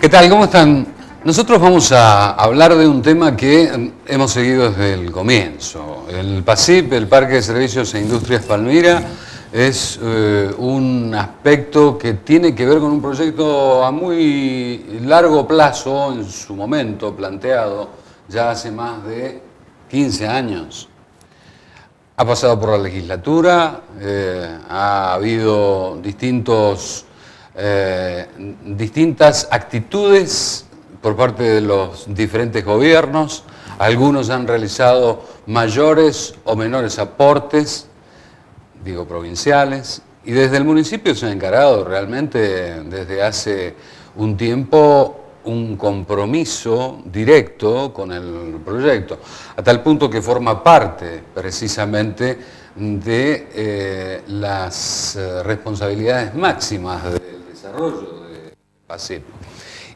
¿Qué tal? ¿Cómo están? Nosotros vamos a hablar de un tema que hemos seguido desde el comienzo. El PASIP, el Parque de Servicios e Industrias Palmira, es un aspecto que tiene que ver con un proyecto a muy largo plazo, en su momento planteado ya hace más de 15 años. Ha pasado por la legislatura, ha habido distintas actitudes por parte de los diferentes gobiernos. Algunos han realizado mayores o menores aportes, digo provinciales, y desde el municipio se ha encarado realmente desde hace un tiempo un compromiso directo con el proyecto, a tal punto que forma parte precisamente de las responsabilidades máximas del desarrollo de PASIP.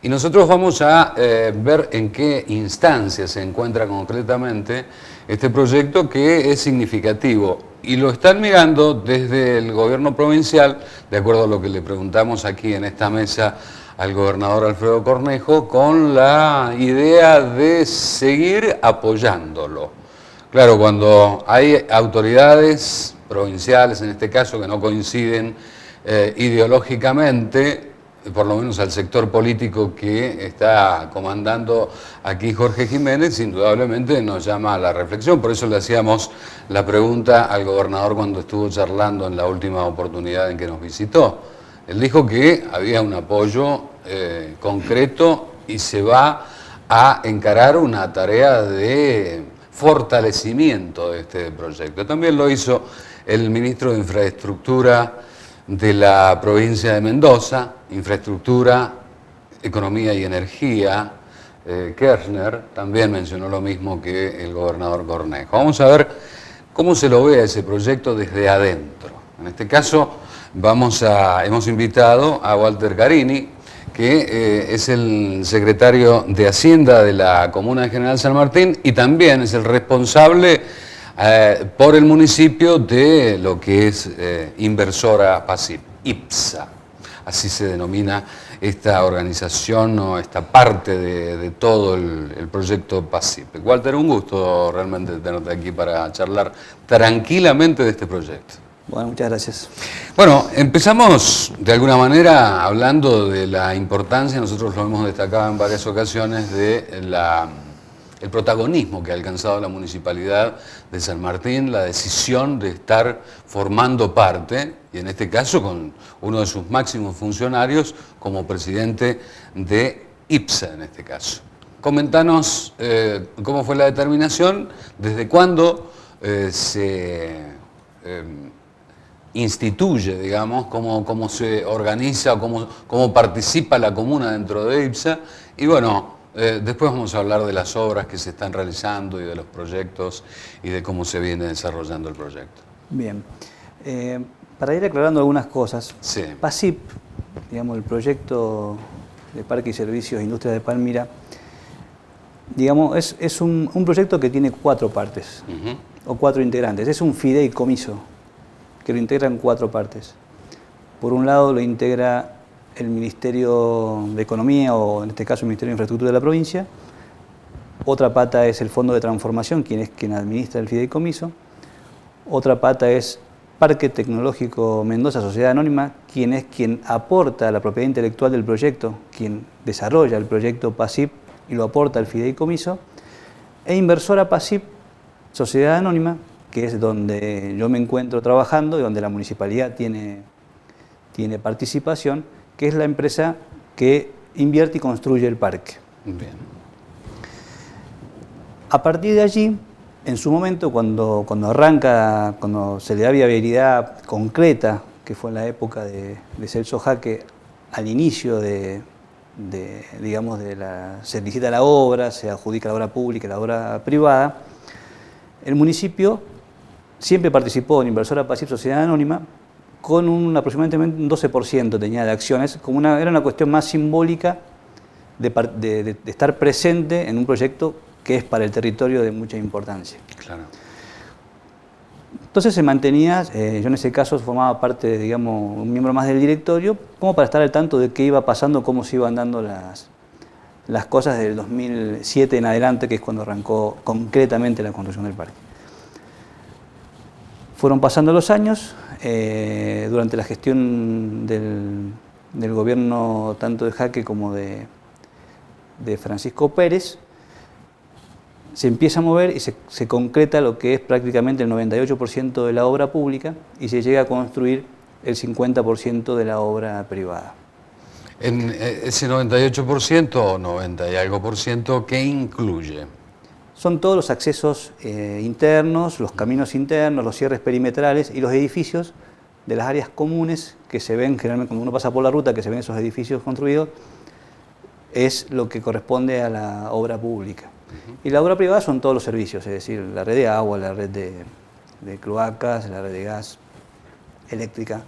Y nosotros vamos a ver en qué instancia se encuentra concretamente este proyecto, que es significativo. Y lo están mirando desde el gobierno provincial, de acuerdo a lo que le preguntamos aquí en esta mesa al gobernador Alfredo Cornejo, con la idea de seguir apoyándolo. Claro, cuando hay autoridades provinciales, en este caso, que no coinciden ideológicamente, por lo menos al sector político que está comandando aquí Jorge Jiménez, indudablemente nos llama a la reflexión. Por eso le hacíamos la pregunta al gobernador cuando estuvo charlando en la última oportunidad en que nos visitó. Él dijo que había un apoyo concreto y se va a encarar una tarea de fortalecimiento de este proyecto. También lo hizo el ministro de Infraestructura de la provincia de Mendoza, Infraestructura, Economía y Energía, Kirchner, también mencionó lo mismo que el gobernador Cornejo. Vamos a ver cómo se lo ve a ese proyecto desde adentro. En este caso hemos invitado a Walter Carini, que es el secretario de Hacienda de la Comuna de General San Martín y también es el responsable por el municipio de lo que es Inversora PASIP, IPSA. Así se denomina esta organización o esta parte de todo el proyecto PASIP. Walter, un gusto realmente tenerte aquí para charlar tranquilamente de este proyecto. Bueno, muchas gracias. Bueno, empezamos de alguna manera hablando de la importancia, nosotros lo hemos destacado en varias ocasiones, de el protagonismo que ha alcanzado la Municipalidad de San Martín, la decisión de estar formando parte, y en este caso con uno de sus máximos funcionarios como presidente de IPSA en este caso. Comentanos cómo fue la determinación, desde cuándo se instituye, digamos, cómo se organiza, cómo participa la comuna dentro de IPSA, y bueno, después vamos a hablar de las obras que se están realizando y de los proyectos y de cómo se viene desarrollando el proyecto. Bien, para ir aclarando algunas cosas, sí. PASIP, digamos, el proyecto de Parque y Servicios e Industrias de Palmira, digamos, es un proyecto que tiene 4 partes, o 4 integrantes. Es un fideicomiso que lo integran 4 partes. Por un lado lo integra el Ministerio de Economía, o en este caso el Ministerio de Infraestructura de la provincia. Otra pata es el Fondo de Transformación, quien administra el fideicomiso. Otra pata es Parque Tecnológico Mendoza, Sociedad Anónima, quien aporta la propiedad intelectual del proyecto, quien desarrolla el proyecto PASIP y lo aporta al fideicomiso. E Inversora PASIP, Sociedad Anónima, que es donde yo me encuentro trabajando y donde la municipalidad tiene participación, que es la empresa que invierte y construye el parque. Bien. A partir de allí, en su momento, cuando se le da viabilidad concreta, que fue en la época de Celso Jaque, al inicio se licita la obra, se adjudica la obra pública y la obra privada, el municipio siempre participó en Inversora PASIP Sociedad Anónima con aproximadamente un 12% tenía de acciones, era una cuestión más simbólica de estar presente en un proyecto que es para el territorio de mucha importancia. Claro. Entonces se mantenía, yo en ese caso formaba parte, digamos, un miembro más del directorio, como para estar al tanto de qué iba pasando, cómo se iban dando las cosas del 2007 en adelante, que es cuando arrancó concretamente la construcción del parque. Fueron pasando los años, durante la gestión del gobierno tanto de Jaque como de Francisco Pérez, se empieza a mover y se concreta lo que es prácticamente el 98% de la obra pública y se llega a construir el 50% de la obra privada. En ese 98% o 90 y algo por ciento, ¿qué incluye? Son todos los accesos internos, los caminos internos, los cierres perimetrales y los edificios de las áreas comunes que se ven, generalmente cuando uno pasa por la ruta, que se ven esos edificios construidos, es lo que corresponde a la obra pública. Y la obra privada son todos los servicios, es decir, la red de agua, la red de cloacas, la red de gas, eléctrica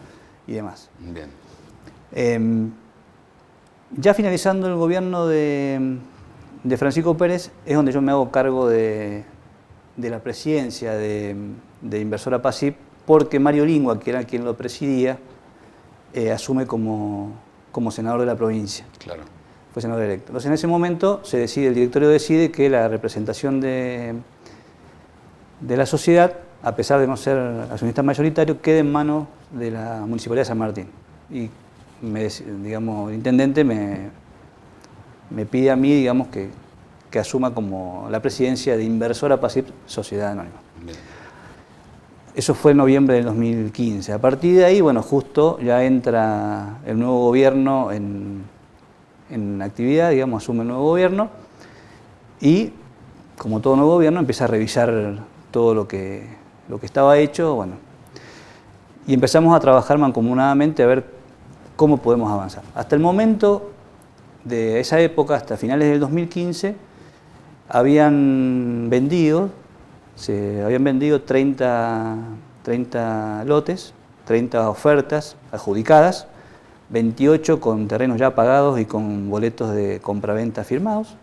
y demás. Bien. Ya finalizando el gobierno de Francisco Pérez, es donde yo me hago cargo de la presidencia de Inversora PASIP, porque Mario Lingua, que era quien lo presidía, asume como senador de la provincia. Claro. Fue senador electo. Entonces, en ese momento el directorio decide que la representación de la sociedad, a pesar de no ser accionista mayoritario, quede en manos de la Municipalidad de San Martín. Y, digamos, el intendente me pide a mí, digamos, que asuma como la presidencia de Inversora PASIP Sociedad Anónima. Bien. Eso fue en noviembre del 2015. A partir de ahí, bueno, justo ya entra el nuevo gobierno en actividad, digamos, asume el nuevo gobierno y, como todo nuevo gobierno, empieza a revisar todo lo que estaba hecho, bueno, y empezamos a trabajar mancomunadamente a ver cómo podemos avanzar. Hasta el momento de esa época, hasta finales del 2015, se habían vendido 30 lotes, 30 ofertas adjudicadas, 28 con terrenos ya pagados y con boletos de compraventa firmados,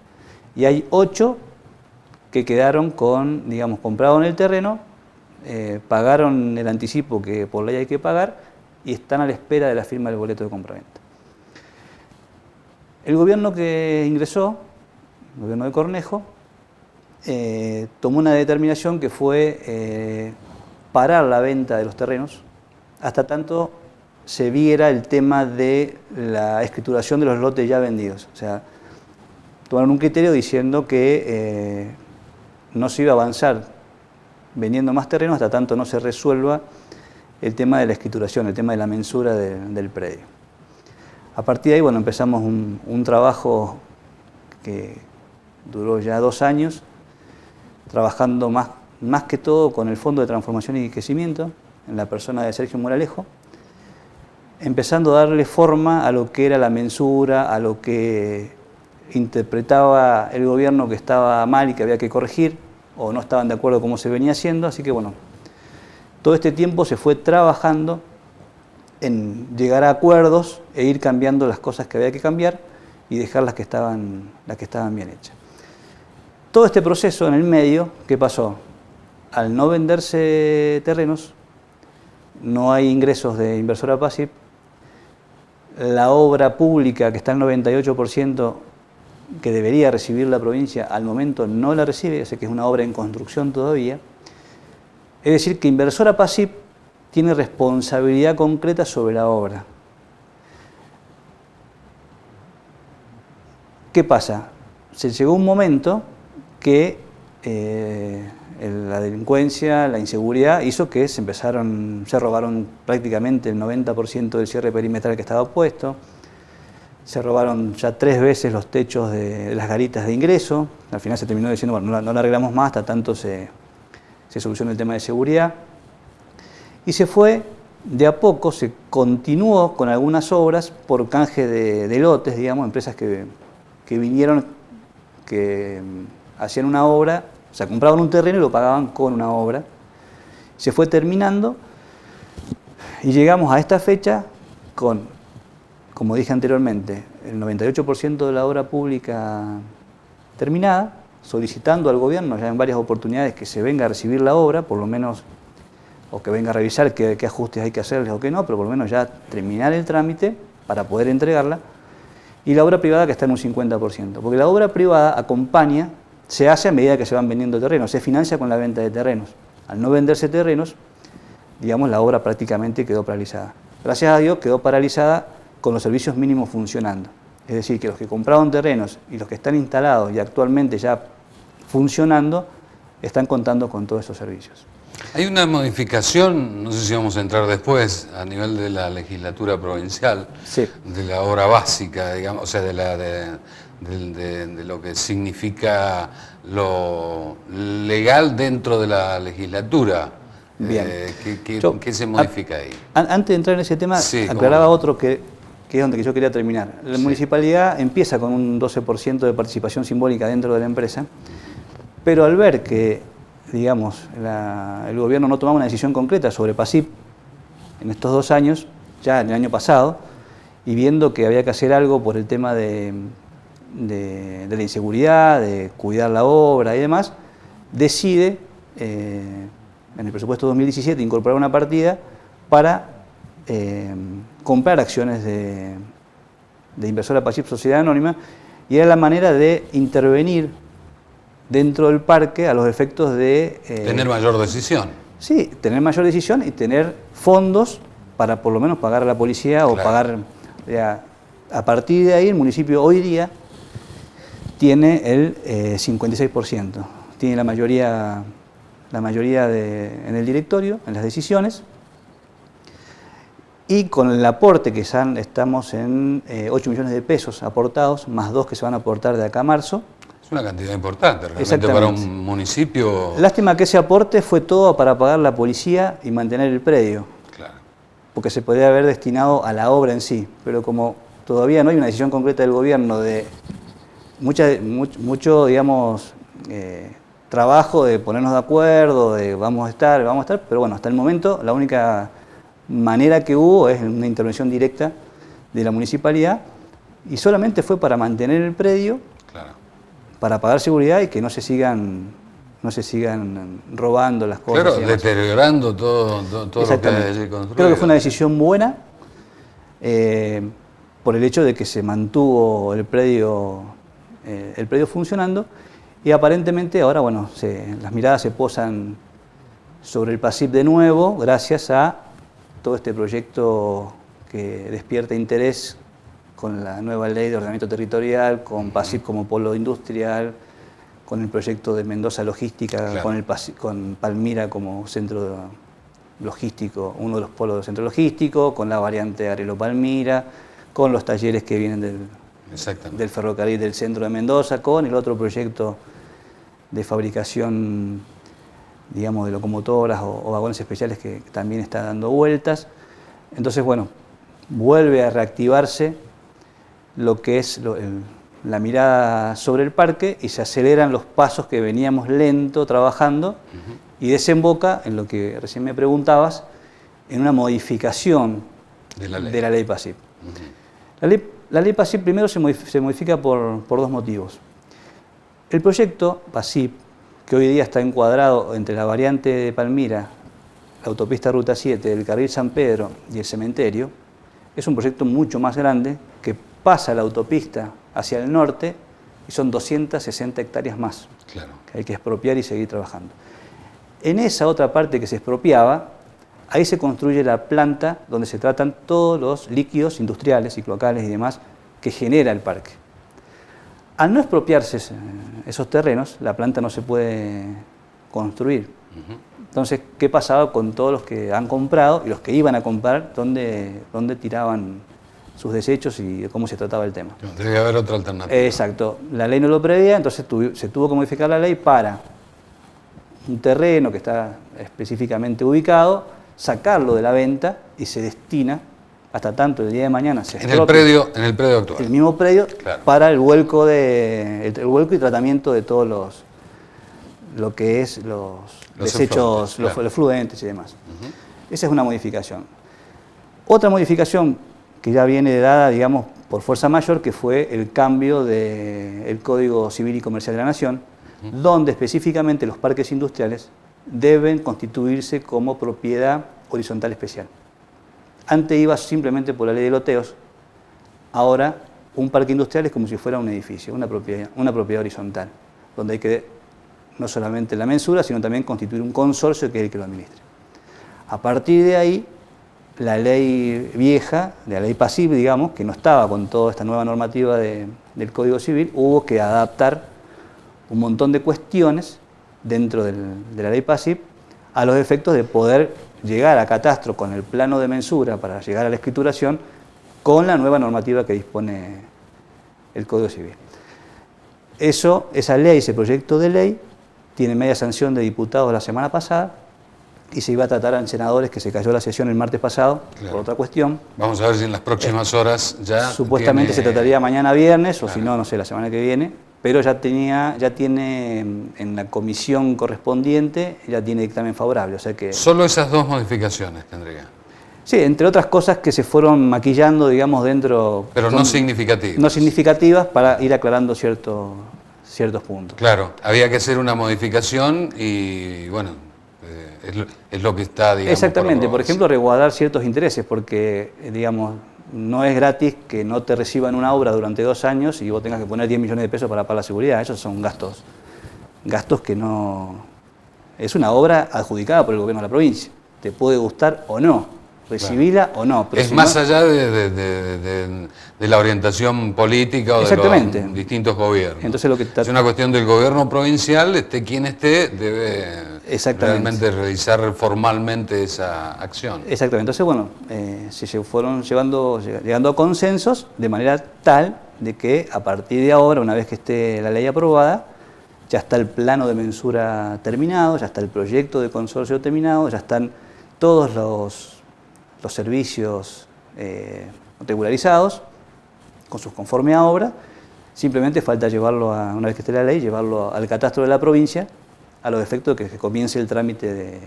y hay 8 que quedaron con, digamos, compraron el terreno, pagaron el anticipo que por ley hay que pagar y están a la espera de la firma del boleto de compraventa. El gobierno que ingresó, el gobierno de Cornejo, tomó una determinación que fue parar la venta de los terrenos hasta tanto se viera el tema de la escrituración de los lotes ya vendidos. O sea, tomaron un criterio diciendo que no se iba a avanzar vendiendo más terrenos hasta tanto no se resuelva el tema de la escrituración, el tema de la mensura del predio. A partir de ahí, bueno, empezamos un trabajo que duró ya 2 años, trabajando más que todo con el Fondo de Transformación y Crecimiento, en la persona de Sergio Moralejo, empezando a darle forma a lo que era la mensura, a lo que interpretaba el gobierno que estaba mal y que había que corregir, o no estaban de acuerdo con cómo se venía haciendo, así que bueno, todo este tiempo se fue trabajando en llegar a acuerdos e ir cambiando las cosas que había que cambiar y dejar las que estaban bien hechas. Todo este proceso en el medio, ¿qué pasó? Al no venderse terrenos, no hay ingresos de Inversora PASIP, la obra pública que está al 98% que debería recibir la provincia, al momento no la recibe, sé que es una obra en construcción todavía. Es decir, que Inversora PASIP tiene responsabilidad concreta sobre la obra. ¿Qué pasa? Se llegó un momento que la delincuencia, la inseguridad hizo que se robaron prácticamente el 90% del cierre perimetral que estaba puesto, se robaron ya 3 veces los techos de las garitas de ingreso, al final se terminó diciendo, bueno, no la arreglamos más hasta tanto se solucionó el tema de seguridad, y se fue, de a poco se continuó con algunas obras por canje de lotes, digamos, empresas que vinieron, que hacían una obra, o sea, compraban un terreno y lo pagaban con una obra. Se fue terminando y llegamos a esta fecha con, como dije anteriormente, el 98% de la obra pública terminada, solicitando al gobierno ya en varias oportunidades que se venga a recibir la obra, por lo menos, o que venga a revisar qué ajustes hay que hacerles o qué no, pero por lo menos ya terminar el trámite para poder entregarla. y la obra privada que está en un 50%, porque la obra privada acompaña, se hace a medida que se van vendiendo terrenos, se financia con la venta de terrenos. Al no venderse terrenos, digamos, la obra prácticamente quedó paralizada. Gracias a Dios quedó paralizada con los servicios mínimos funcionando. Es decir, que los que compraron terrenos y los que están instalados y actualmente ya funcionando, están contando con todos esos servicios. Hay una modificación, no sé si vamos a entrar después, a nivel de la legislatura provincial, Sí. de la obra básica, digamos, o sea, de lo que significa lo legal dentro de la legislatura. Bien. ¿Qué se modifica ahí? Antes de entrar en ese tema, Sí, aclaraba no. otro que es donde yo quería terminar. La municipalidad empieza con un 12% de participación simbólica dentro de la empresa, pero al ver que, digamos, el gobierno no tomaba una decisión concreta sobre PASIP en estos 2 años, ya en el año pasado, y viendo que había que hacer algo por el tema de la inseguridad, de cuidar la obra y demás, decide en el presupuesto 2017 incorporar una partida para comprar acciones de inversora PASIP Sociedad Anónima, y era la manera de intervenir dentro del parque a los efectos de... Tener mayor decisión. Sí, tener mayor decisión y tener fondos para por lo menos pagar a la policía o pagar... a partir de ahí el municipio hoy día tiene el 56%, tiene la mayoría en el directorio, en las decisiones, y con el aporte que estamos en 8 millones de pesos aportados, más 2 que se van a aportar de acá a marzo. Es una cantidad importante realmente para un municipio. Lástima que ese aporte fue todo para pagar la policía y mantener el predio, Claro. porque se podría haber destinado a la obra en sí, pero como todavía no hay una decisión concreta del gobierno de mucho, digamos, trabajo de ponernos de acuerdo, de vamos a estar, pero bueno, hasta el momento la única manera que hubo es una intervención directa de la municipalidad y solamente fue para mantener el predio, Claro. para pagar seguridad y que no se sigan robando las cosas. Claro, deteriorando todo lo que hay allí construido. Creo que fue una decisión buena por el hecho de que se mantuvo el predio funcionando y aparentemente ahora, bueno, las miradas se posan sobre el PASIP de nuevo gracias a todo este proyecto que despierta interés con la nueva ley de ordenamiento territorial, con PASIP como polo industrial, con el proyecto de Mendoza Logística, claro, con Palmira como centro logístico, uno de los polos del centro logístico, con la variante Arelo-Palmira, con los talleres que vienen del ferrocarril del centro de Mendoza, con el otro proyecto de fabricación, digamos, de locomotoras o vagones especiales que también está dando vueltas. Entonces, bueno, vuelve a reactivarse lo que es la mirada sobre el parque y se aceleran los pasos que veníamos lento trabajando y desemboca en lo que recién me preguntabas, en una modificación de la ley PASIP. La ley PASIP primero se modifica por 2 motivos. El proyecto PASIP, que hoy día está encuadrado entre la variante de Palmira, la autopista Ruta 7, el carril San Pedro y el cementerio, es un proyecto mucho más grande que pasa la autopista hacia el norte y son 260 hectáreas más, claro, que hay que expropiar y seguir trabajando. En esa otra parte que se expropiaba, ahí se construye la planta donde se tratan todos los líquidos industriales y cloacales y demás que genera el parque. Al no expropiarse esos terrenos, la planta no se puede construir. Entonces, ¿qué pasaba con todos los que han comprado y los que iban a comprar? ¿Dónde tiraban sus desechos y cómo se trataba el tema? Debe haber otra alternativa. Exacto. La ley no lo preveía, entonces se tuvo que modificar la ley para un terreno que está específicamente ubicado, sacarlo de la venta y se destina, hasta tanto el día de mañana se expropia, en el predio actual. el mismo predio, claro, para el vuelco y tratamiento de todos lo que es los desechos, claro, los fluentes y demás. Esa es una modificación. Otra modificación que ya viene dada, digamos, por fuerza mayor, que fue el cambio del Código Civil y Comercial de la Nación, donde específicamente los parques industriales deben constituirse como propiedad horizontal especial. Antes iba simplemente por la ley de loteos, ahora un parque industrial es como si fuera un edificio, una propiedad horizontal, donde hay que no solamente la mensura, sino también constituir un consorcio que es el que lo administre. A partir de ahí, la ley vieja, la ley PASIP, digamos, que no estaba con toda esta nueva normativa del Código Civil, hubo que adaptar un montón de cuestiones dentro de la ley PASIP a los efectos de poder llegar a catastro con el plano de mensura para llegar a la escrituración con la nueva normativa que dispone el Código Civil. Esa ley, ese proyecto de ley, tiene media sanción de diputados la semana pasada y se iba a tratar en senadores, que se cayó la sesión el martes pasado, claro, por otra cuestión. Vamos a ver si en las próximas horas ya supuestamente se trataría mañana viernes, o si no, no sé, la semana que viene, pero ya tiene en la comisión correspondiente, ya tiene dictamen favorable, o sea que... Solo esas dos modificaciones tendría. Sí, entre otras cosas que se fueron maquillando, digamos, dentro... Pero no significativas. No significativas, para ir aclarando ciertos puntos. Claro, había que hacer una modificación y, bueno, es lo que está, digamos... Exactamente, por ejemplo, resguardar ciertos intereses, porque, digamos, no es gratis que no te reciban una obra durante 2 años y vos tengas que poner 10 millones de pesos para pagar la seguridad. Esos son gastos que no... Es una obra adjudicada por el gobierno de la provincia. Te puede gustar o no, recibirla o no. Pero es más allá de la orientación política o de los distintos gobiernos. Entonces, es una cuestión del gobierno provincial, esté quien esté, debe realmente realizar formalmente esa acción. Exactamente. Entonces, bueno, se fueron llegando a consensos de manera tal de que a partir de ahora, una vez que esté la ley aprobada, ya está el plano de mensura terminado, ya está el proyecto de consorcio terminado, ya están todos los servicios regularizados, con sus conforme a obra. Simplemente falta llevarlo, una vez que esté la ley, llevarlo al catastro de la provincia, a los efectos de que se comience el trámite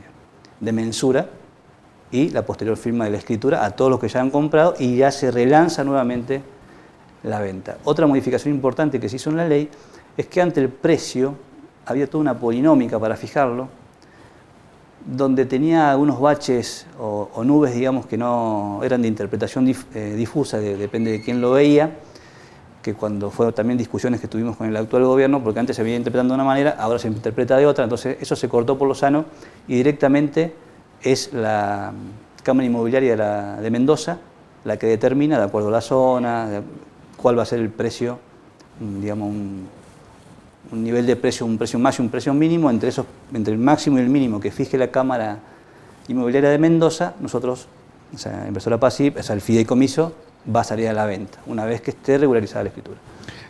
de mensura y la posterior firma de la escritura a todos los que ya han comprado, y ya se relanza nuevamente la venta. Otra modificación importante que se hizo en la ley es que ante el precio había toda una polinómica para fijarlo, donde tenía algunos baches o nubes, digamos, que no eran de interpretación difusa, depende de quién lo veía, que cuando fueron también discusiones que tuvimos con el actual gobierno, porque antes se venía interpretando de una manera, ahora se interpreta de otra, entonces eso se cortó por lo sano y directamente es la Cámara Inmobiliaria de Mendoza la que determina, de acuerdo a la zona, cuál va a ser el precio, digamos, un nivel de precio, un precio máximo y un precio mínimo. Entre el máximo y el mínimo que fije la Cámara Inmobiliaria de Mendoza, nosotros, o sea, Inversora PASIP, o sea, el fideicomiso, va a salir a la venta, una vez que esté regularizada la escritura.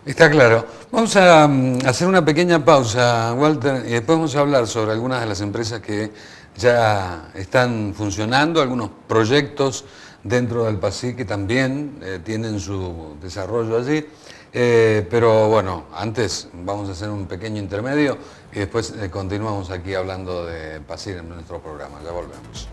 Está claro. Vamos a hacer una pequeña pausa, Walter, y después vamos a hablar sobre algunas de las empresas que ya están funcionando, algunos proyectos dentro del PASIP que también tienen su desarrollo allí. Pero bueno, antes vamos a hacer un pequeño intermedio y después continuamos aquí hablando de PASIP en nuestro programa. Ya volvemos.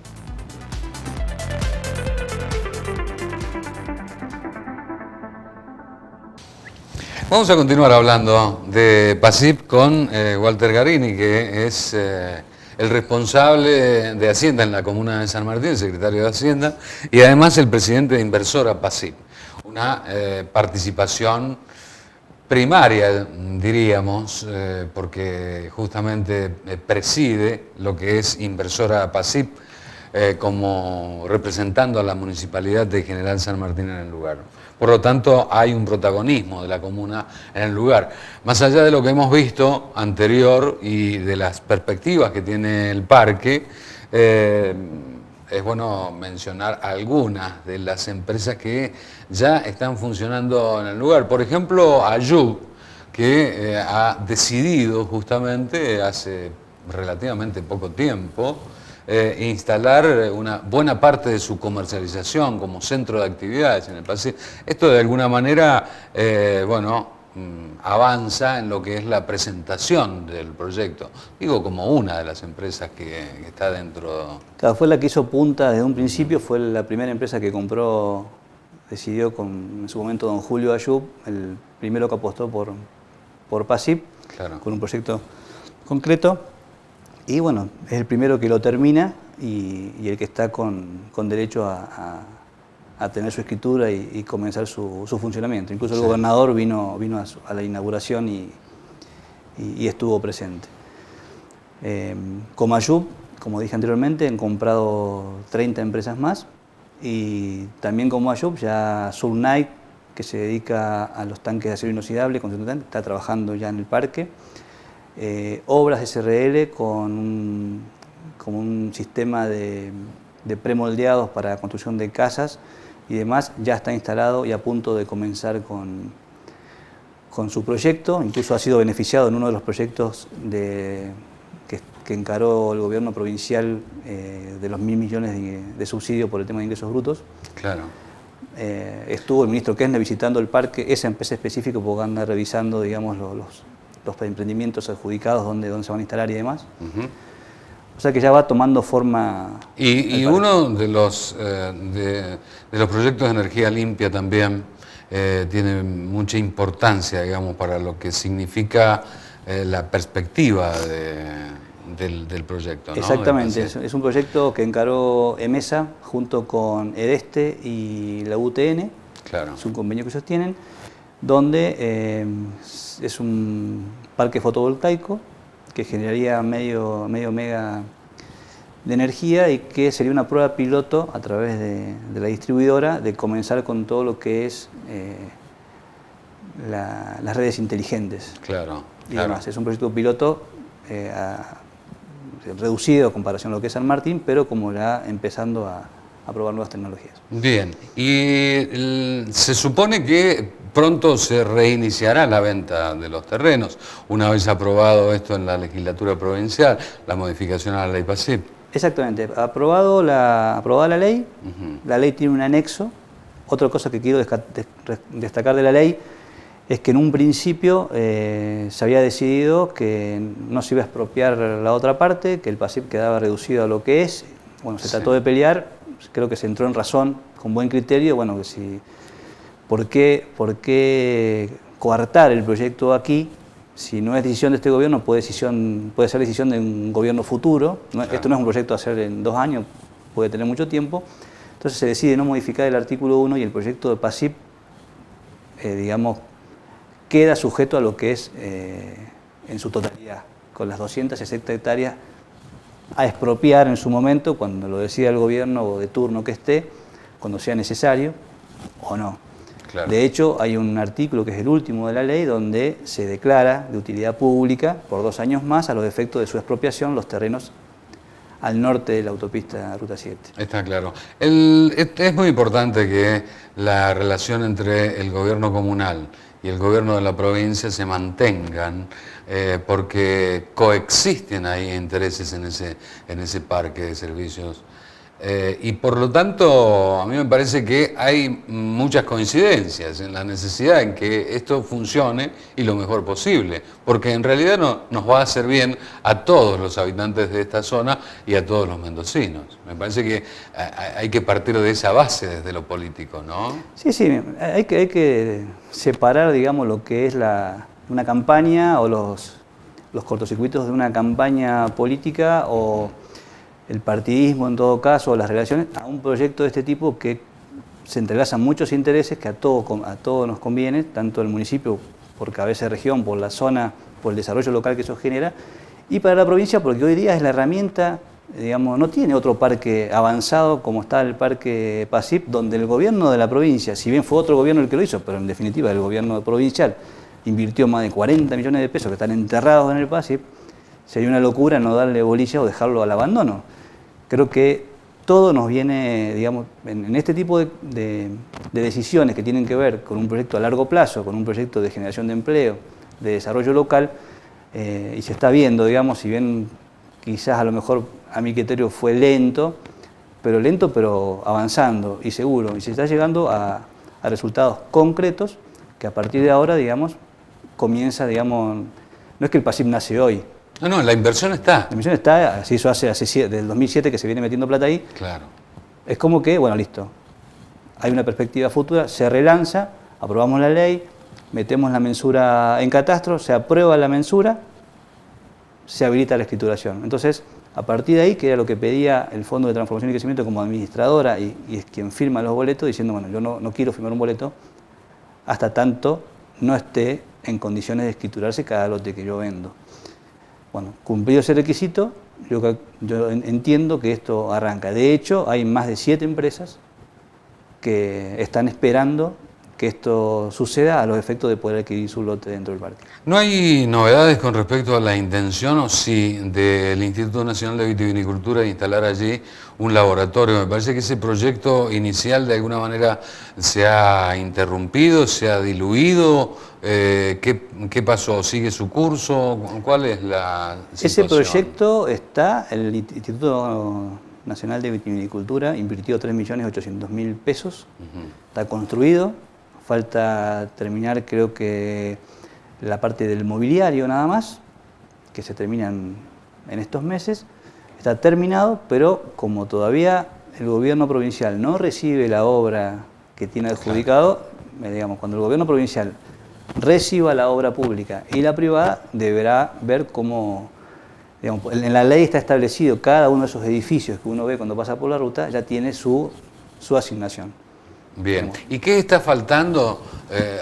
Vamos a continuar hablando de PASIP con Walter Garini, que es el responsable de Hacienda en la comuna de San Martín, el secretario de Hacienda, y además el presidente de Inversora PASIP. Una participación primaria, diríamos, porque justamente preside lo que es Inversora PASIP como representando a la Municipalidad de General San Martín en el lugar. Por lo tanto, hay un protagonismo de la comuna en el lugar. Más allá de lo que hemos visto anterior y de las perspectivas que tiene el parque, es bueno mencionar algunas de las empresas que ya están funcionando en el lugar. Por ejemplo, Ayub, que ha decidido justamente hace relativamente poco tiempo instalar una buena parte de su comercialización como centro de actividades en el PASIP. Esto de alguna manera, avanza en lo que es la presentación del proyecto. Digo, como una de las empresas que está dentro. Claro, fue la que hizo punta desde un principio, fue la primera empresa que compró, decidió en su momento don Julio Ayub, el primero que apostó por PASIP, claro, con un proyecto concreto. Y bueno, es el primero que lo termina y el que está con derecho a a tener su escritura y comenzar su funcionamiento. Incluso el Sí. gobernador vino a la inauguración y estuvo presente. Comayub, como dije anteriormente, han comprado 30 empresas más, y también como Comayub, ya Sulnight, que se dedica a los tanques de acero inoxidable, está trabajando ya en el parque. Obras SRL con un sistema de premoldeados para construcción de casas y demás, ya está instalado y a punto de comenzar con su proyecto. Incluso ha sido beneficiado en uno de los proyectos que encaró el gobierno provincial, de los 1.000 millones de subsidio por el tema de ingresos brutos. Claro. Estuvo el ministro Kirchner visitando el parque, esa empresa específica, porque anda revisando, digamos, los emprendimientos adjudicados, dónde se van a instalar y demás. O sea que ya va tomando forma. Y uno de los proyectos de energía limpia también tiene mucha importancia, digamos, para lo que significa la perspectiva del proyecto, ¿no? Exactamente, es un proyecto que encaró EMESA junto con EDESTE y la UTN. Claro. Es un convenio que ellos tienen, donde es un parque fotovoltaico que generaría medio mega de energía, y que sería una prueba piloto a través de la distribuidora de comenzar con todo lo que es las redes inteligentes. Claro, Y demás. Es un proyecto piloto reducido en comparación a lo que es San Martín, pero como ya empezando a probar nuevas tecnologías. Bien, y se supone que pronto se reiniciará la venta de los terrenos, una vez aprobado esto en la legislatura provincial, la modificación a la ley PASIP. Exactamente, aprobada la ley, la ley tiene un anexo. Otra cosa que quiero destacar de la ley es que en un principio se había decidido que no se iba a expropiar la otra parte, que el PASIP quedaba reducido a lo que es. Bueno, se trató de pelear, creo que se entró en razón, con buen criterio, bueno, que si, ¿por qué coartar el proyecto aquí? Si no es decisión de este gobierno, puede ser decisión de un gobierno futuro. Esto no es un proyecto a hacer en 2 años, puede tener mucho tiempo. Entonces se decide no modificar el artículo 1 y el proyecto de PASIP, digamos, queda sujeto a lo que es en su totalidad, con las 260 hectáreas a expropiar en su momento, cuando lo decida el gobierno o de turno que esté, cuando sea necesario o no. Claro. De hecho, hay un artículo que es el último de la ley donde se declara de utilidad pública por 2 años más, a los efectos de su expropiación, los terrenos al norte de la autopista Ruta 7. Está claro. Es muy importante que la relación entre el gobierno comunal y el gobierno de la provincia se mantengan, porque coexisten ahí intereses en ese parque de servicios. Y por lo tanto, a mí me parece que hay muchas coincidencias en la necesidad en que esto funcione y lo mejor posible, porque en realidad nos va a hacer bien a todos los habitantes de esta zona y a todos los mendocinos. Me parece que hay que partir de esa base desde lo político, ¿no? Sí, hay que separar, digamos, lo que es una campaña o los cortocircuitos de una campaña política o el partidismo en todo caso, o las relaciones, a un proyecto de este tipo que se entrelazan muchos intereses que a todos nos conviene, tanto el municipio por cabeza de región, por la zona, por el desarrollo local que eso genera, y para la provincia porque hoy día es la herramienta, digamos, no tiene otro parque avanzado como está el parque PASIP, donde el gobierno de la provincia, si bien fue otro gobierno el que lo hizo, pero en definitiva el gobierno provincial invirtió más de 40 millones de pesos que están enterrados en el PASIP. Sería una locura no darle bolilla o dejarlo al abandono. Creo que todo nos viene, digamos, en este tipo de decisiones que tienen que ver con un proyecto a largo plazo, con un proyecto de generación de empleo, de desarrollo local, y se está viendo, digamos, si bien quizás a lo mejor a mi criterio fue lento, pero avanzando y seguro, y se está llegando a resultados concretos que a partir de ahora, digamos, comienza, digamos, no es que el PASIP nace hoy. No, la inversión está. La inversión está, se hizo desde el 2007 que se viene metiendo plata ahí. Claro. Es como que, bueno, listo, hay una perspectiva futura, se relanza, aprobamos la ley, metemos la mensura en catastro, se aprueba la mensura, se habilita la escrituración. Entonces, A partir de ahí, que era lo que pedía el Fondo de Transformación y Crecimiento como administradora y es quien firma los boletos, diciendo, bueno, yo no quiero firmar un boleto hasta tanto no esté en condiciones de escriturarse cada lote que yo vendo. Bueno, cumplido ese requisito, yo entiendo que esto arranca. De hecho, hay más de 7 empresas que están esperando que esto suceda a los efectos de poder adquirir su lote dentro del parque. ¿No hay novedades con respecto a la intención o sí del Instituto Nacional de Vitivinicultura de instalar allí un laboratorio? Me parece que ese proyecto inicial de alguna manera se ha interrumpido, se ha diluido. ¿Qué pasó? ¿Sigue su curso? ¿Cuál es la situación? Ese proyecto está, el Instituto Nacional de Vitivinicultura invirtió 3.800.000 pesos, está construido. Falta terminar, creo que la parte del mobiliario nada más, que se termina en estos meses. Está terminado, pero como todavía el gobierno provincial no recibe la obra que tiene adjudicado, digamos, cuando el gobierno provincial reciba la obra pública y la privada, deberá ver cómo, digamos, en la ley está establecido cada uno de esos edificios que uno ve cuando pasa por la ruta, ya tiene su asignación. Bien. ¿Y qué está faltando?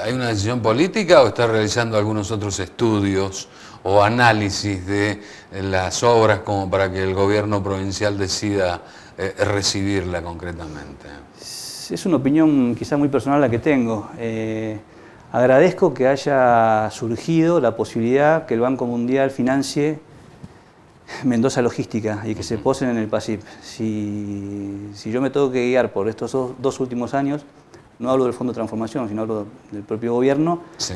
¿Hay una decisión política o está realizando algunos otros estudios o análisis de las obras como para que el gobierno provincial decida recibirla concretamente? Es una opinión quizá muy personal la que tengo. Agradezco que haya surgido la posibilidad que el Banco Mundial financie Mendoza Logística y que se posen en el PASIP. Si yo me tengo que guiar por estos 2 últimos años, no hablo del Fondo de Transformación, sino hablo del propio gobierno, sí.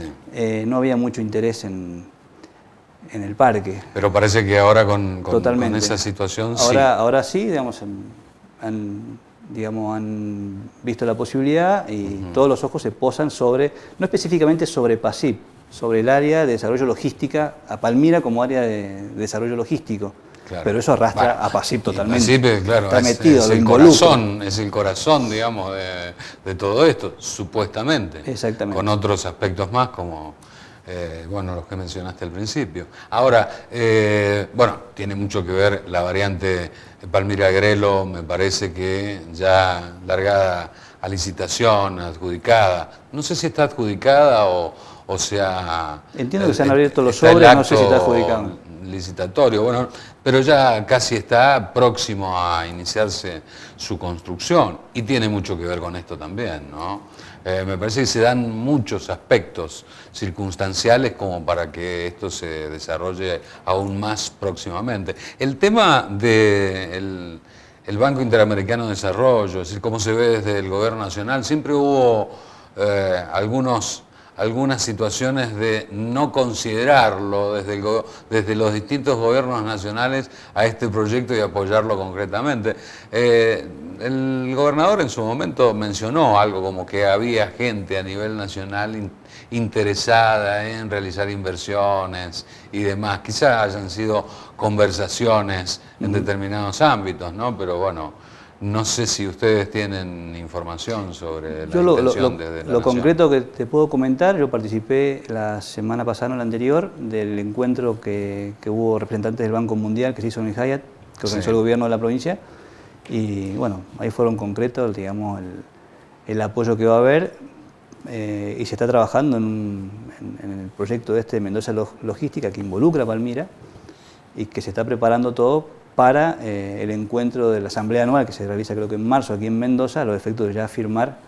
No había mucho interés en el parque. Pero parece que ahora con esa situación ahora sí, digamos, han visto la posibilidad y todos los ojos se posan sobre, no específicamente sobre PASIP, sobre el área de desarrollo logística, a Palmira como área de desarrollo logístico. Claro. Pero eso arrastra a PASIP totalmente. PASIP, claro, está metido, es el corazón, digamos, de todo esto, supuestamente. Exactamente. Con otros aspectos más como, bueno, los que mencionaste al principio. Ahora, bueno, tiene mucho que ver la variante Palmira-Grelo, me parece que ya largada a licitación, adjudicada. No sé si está adjudicada o sea... Entiendo que se han abierto los sobres, no sé si está adjudicado. Licitatorio, bueno, pero ya casi está próximo a iniciarse su construcción y tiene mucho que ver con esto también, ¿no? Me parece que se dan muchos aspectos circunstanciales como para que esto se desarrolle aún más próximamente. El tema del Banco Interamericano de Desarrollo, es decir, cómo se ve desde el gobierno nacional, siempre hubo algunas situaciones de no considerarlo desde los distintos gobiernos nacionales a este proyecto y apoyarlo concretamente. El gobernador en su momento mencionó algo como que había gente a nivel nacional interesada en realizar inversiones y demás. Quizás hayan sido conversaciones en determinados ámbitos, ¿no? Pero bueno, no sé si ustedes tienen información sobre la intención desde la Lo concreto que te puedo comentar, yo participé la semana pasada, la anterior, del encuentro que hubo representantes del Banco Mundial que se hizo en el Hyatt, que organizó el gobierno de la provincia, y bueno, ahí fueron concretos, digamos, el apoyo que va a haber, y se está trabajando en el proyecto de Mendoza Logística, que involucra a Palmira, y que se está preparando todo para el encuentro de la Asamblea Anual que se realiza creo que en marzo aquí en Mendoza, a los efectos de ya firmar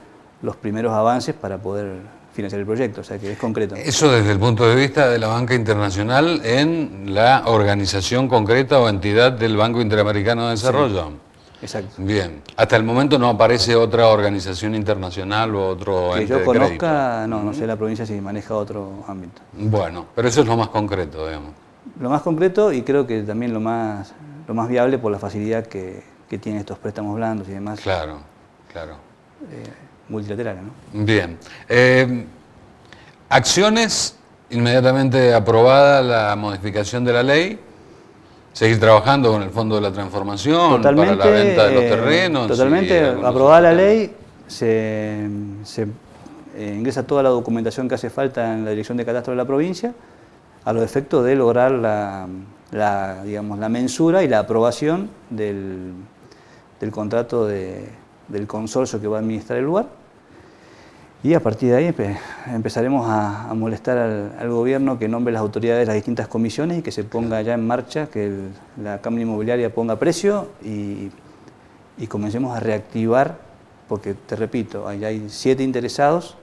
los primeros avances para poder financiar el proyecto, o sea que es concreto. Eso desde el punto de vista de la banca internacional en la organización concreta o entidad del Banco Interamericano de Desarrollo. Sí, exacto. Bien, hasta el momento no aparece otra organización internacional o otro ente de crédito. Que yo conozca, no sé la provincia si maneja otro ámbito. Bueno, pero eso es lo más concreto, digamos. Lo más concreto y creo que también lo más viable por la facilidad que tienen estos préstamos blandos y demás. Claro, claro. Multilaterales, ¿no? Bien. Acciones, inmediatamente aprobada la modificación de la ley, seguir trabajando con el Fondo de la Transformación para la venta de los terrenos. Totalmente, aprobada la ley, se ingresa toda la documentación que hace falta en la Dirección de Catastro de la provincia, a los efectos de lograr la digamos, la mensura y la aprobación del contrato del consorcio que va a administrar el lugar. Y a partir de ahí empezaremos a molestar al gobierno que nombre las autoridades de las distintas comisiones y que se ponga ya en marcha, que la Cámara Inmobiliaria ponga precio y comencemos a reactivar, porque te repito, hay 7 interesados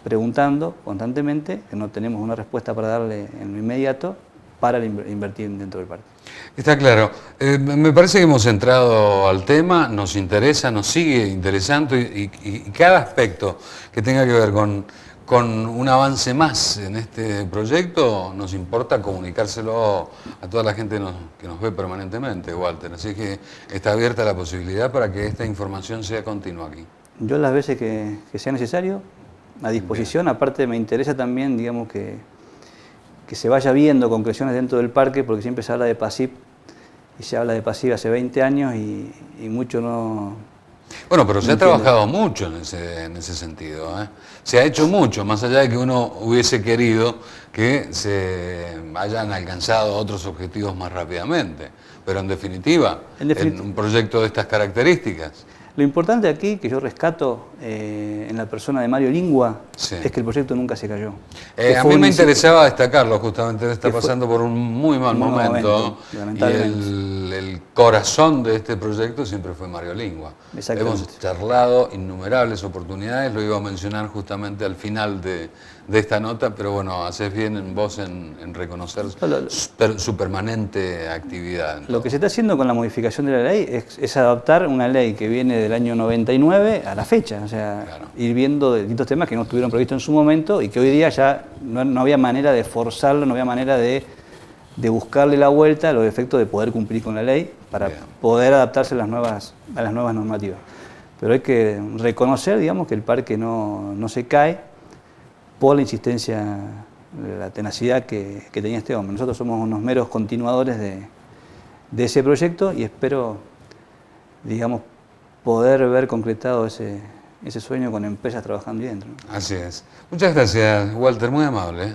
preguntando constantemente, que no tenemos una respuesta para darle en lo inmediato para invertir dentro del parque. Está claro. Me parece que hemos entrado al tema, nos interesa, nos sigue interesando y cada aspecto que tenga que ver con un avance más en este proyecto nos importa comunicárselo a toda la gente que nos ve permanentemente, Walter. Así que está abierta la posibilidad para que esta información sea continua aquí. Yo las veces que sea necesario, a disposición. Bien. Aparte me interesa también, digamos, que se vaya viendo concreciones dentro del parque, porque siempre se habla de PASIP, y se habla de PASIP hace 20 años y mucho no... Bueno, pero se ha trabajado mucho en ese sentido, ¿eh? Se ha hecho mucho, más allá de que uno hubiese querido que se hayan alcanzado otros objetivos más rápidamente. Pero en definitiva, en un proyecto de estas características... Lo importante aquí, que yo rescato en la persona de Mario Lingua, sí, es que el proyecto nunca se cayó. A mí me interesaba destacarlo, justamente, está pasando por un muy mal momento y el corazón de este proyecto siempre fue Mario Lingua. Hemos charlado innumerables oportunidades, lo iba a mencionar justamente al final de esta nota, pero bueno, haces bien en vos en reconocer su permanente actividad. Lo que se está haciendo con la modificación de la ley es adaptar una ley que viene del año 99 a la fecha, o sea, claro, ir viendo distintos temas que no estuvieron previstos en su momento y que hoy día ya no había manera de forzarlo, no había manera de buscarle la vuelta a los efectos de poder cumplir con la ley para poder adaptarse a las nuevas normativas. Pero hay que reconocer, digamos, que el parque no se cae por la insistencia, la tenacidad que tenía este hombre. Nosotros somos unos meros continuadores de ese proyecto y espero, digamos, poder ver concretado ese sueño con empresas trabajando ahí dentro, ¿no? Así es. Muchas gracias, Walter, muy amable.